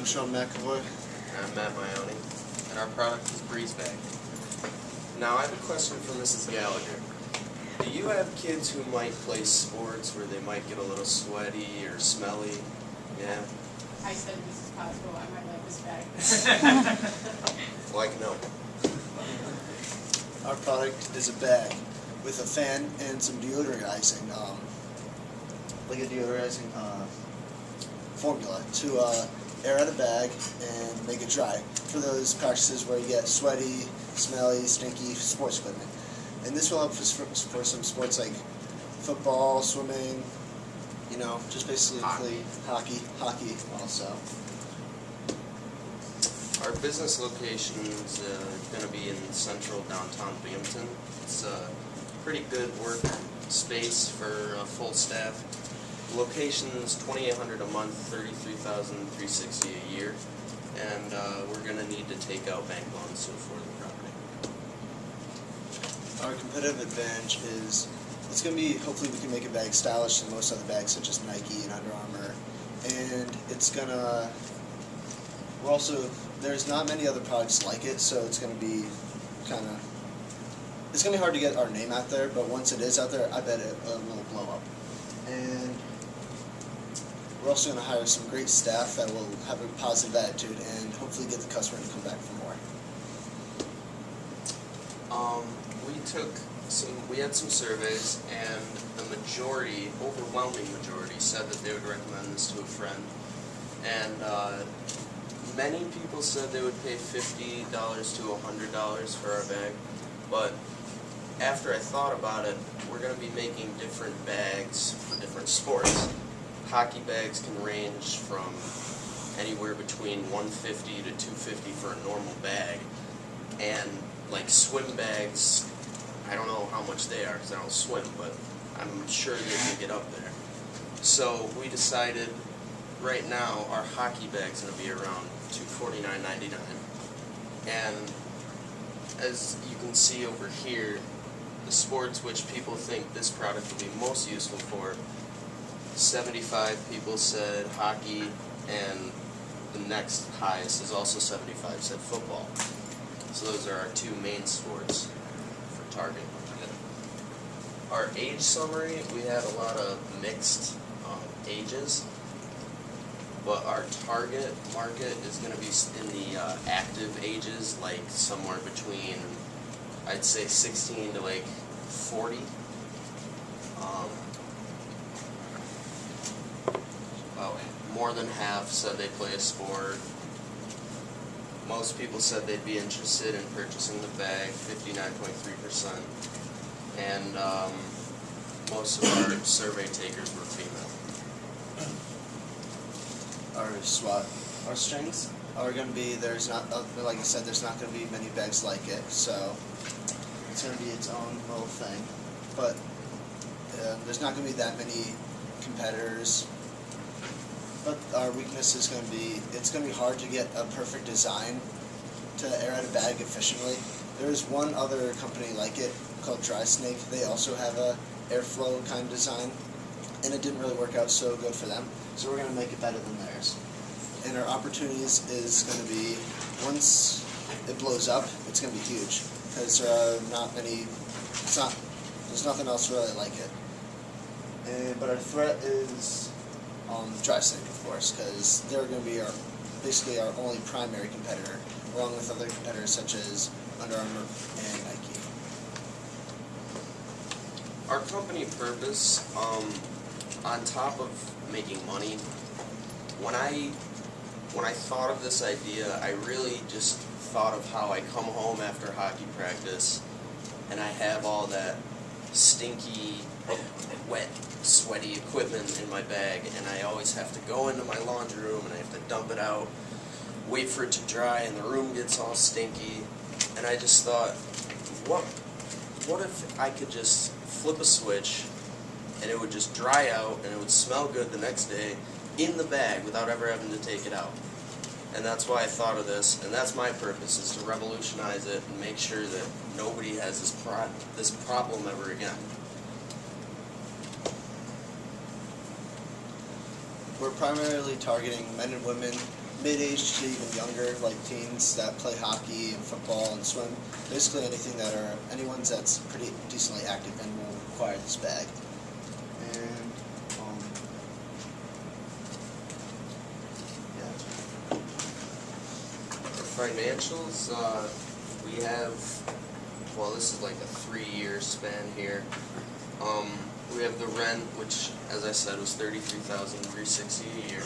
I'm Sean McAvoy. I'm Matt Maione, and our product is Breeze Bag. Now I have a question for Mrs. Gallagher. Do you have kids who might play sports where they might get a little sweaty or smelly? Yeah? I said this is possible, I might like this bag. Like no. Our product is a bag with a fan and some deodorizing, like a deodorizing formula to air out a bag and make it dry for those practices where you get sweaty, smelly, stinky sports equipment. And this will help for some sports like football, swimming, you know, just basically hockey also. Our business location is going to be in central downtown Binghamton. It's a pretty good work space for a full staff. The location is $2,800 a month, $33,360 a year, and we're going to need to take out bank loans to afford the property. Our competitive advantage is it's going to be, hopefully we can make a bag stylish than most other bags such as Nike and Under Armour, and it's going to, we're also, there's not many other products like it, so it's going to be kind of, it's going to be hard to get our name out there, but once it is out there, I bet it will blow up. And we're also going to hire some great staff that will have a positive attitude and hopefully get the customer to come back for more. We had some surveys, and the majority, overwhelming majority, said that they would recommend this to a friend. And many people said they would pay $50 to $100 for our bag, but after I thought about it, we're going to be making different bags for different sports. Hockey bags can range from anywhere between $150 to $250 for a normal bag, and like swim bags, I don't know how much they are because I don't swim, but I'm sure they can get up there. So we decided right now our hockey bag's going to be around $249.99, and as you can see over here, the sports which people think this product will be most useful for, 75 people said hockey, and the next highest is also 75 said football. So those are our two main sports for target. Our age summary, we had a lot of mixed ages, but our target market is going to be in the active ages, like somewhere between, I'd say 16 to like 40. About more than half said they play a sport. Most people said they'd be interested in purchasing the bag, 59.3%. And most of our survey takers were female. Our strengths are going to be, there's not, like I said, there's not going to be many bags like it, so it's going to be its own little thing. But there's not going to be that many competitors. But our weakness is going to be, it's going to be hard to get a perfect design to air out a bag efficiently. There is one other company like it called Dry Snake. They also have a airflow kind of design, and it didn't really work out so good for them. So we're going to make it better than theirs. And our opportunities is going to be, once it blows up, it's going to be huge, because there are not many, there's nothing else really like it. But our threat is Dry Snake, of course, because they're going to be basically our only primary competitor, along with other competitors such as Under Armour and Nike. Our company purpose, on top of making money, when I thought of this idea, I really just thought of how I come home after hockey practice and I have all that stinky, wet, sweaty equipment in my bag, and I always have to go into my laundry room and I have to dump it out, wait for it to dry, and the room gets all stinky. And I just thought, what if I could just flip a switch and it would just dry out and it would smell good the next day in the bag without ever having to take it out. And that's why I thought of this, and that's my purpose, is to revolutionize it and make sure that nobody has this problem ever again. We're primarily targeting men and women mid-age to even younger, like teens that play hockey and football and swim. Basically anything that are anyone that's pretty decently active and will require this bag. And yeah. For financials, we have, well, this is like a 3-year span here. We have the rent, which, as I said, was $33,360 a year.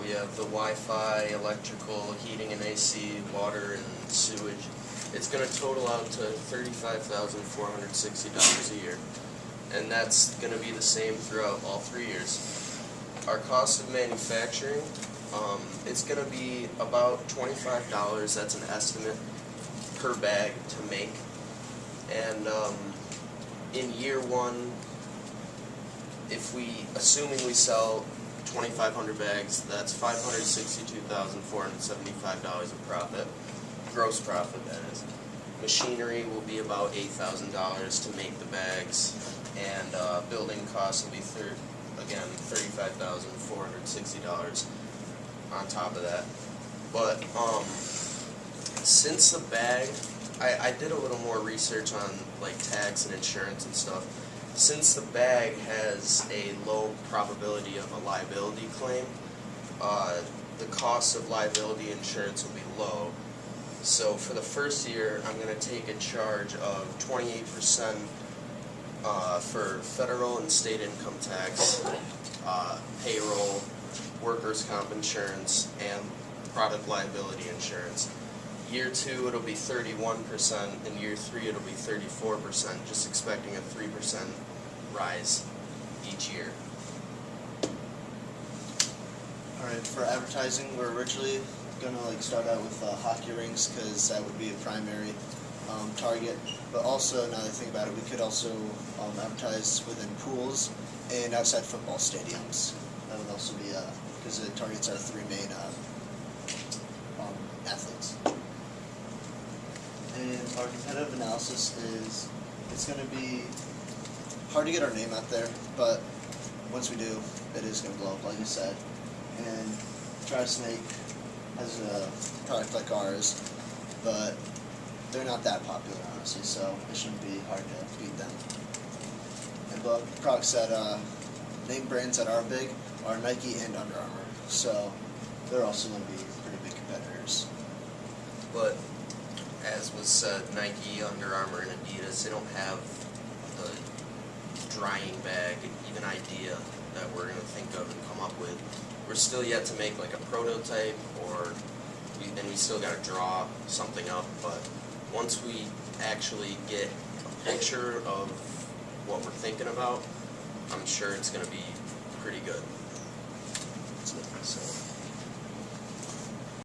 We have the Wi-Fi, electrical, heating and AC, water and sewage. It's going to total out to $35,460 a year, and that's going to be the same throughout all 3 years. Our cost of manufacturing, it's going to be about $25. That's an estimate per bag to make, and in year one, assuming we sell 2,500 bags, that's $562,475 of profit, gross profit that is. Machinery will be about $8,000 to make the bags, and building costs will be $35,460 on top of that. But since the bag, I did a little more research on like tax and insurance and stuff. Since the bag has a low probability of a liability claim, the cost of liability insurance will be low. So for the first year, I'm going to take a charge of 28% for federal and state income tax, payroll, workers' comp insurance, and product liability insurance. Year 2, it'll be 31%, and year 3, it'll be 34%, just expecting a 3% rise each year. Alright, for advertising, we're originally gonna start out with hockey rinks because that would be a primary target. But also, now that I think about it, we could also advertise within pools and outside football stadiums. That would also be because it targets our 3 main athletes. And our competitive analysis is, it's going to be hard to get our name out there, but once we do, it is going to blow up, like you said. And Dry Snake has a product like ours, but they're not that popular, honestly, so it shouldn't be hard to beat them. And but products that, name brands that are big are Nike and Under Armour, so they're also going to be pretty big competitors. But as was said, Nike, Under Armour, and Adidas, they don't have the drying bag even idea that we're going to think of and come up with. We're still yet to make like a prototype, and we still got to draw something up, but once we actually get a picture of what we're thinking about, I'm sure it's going to be pretty good. So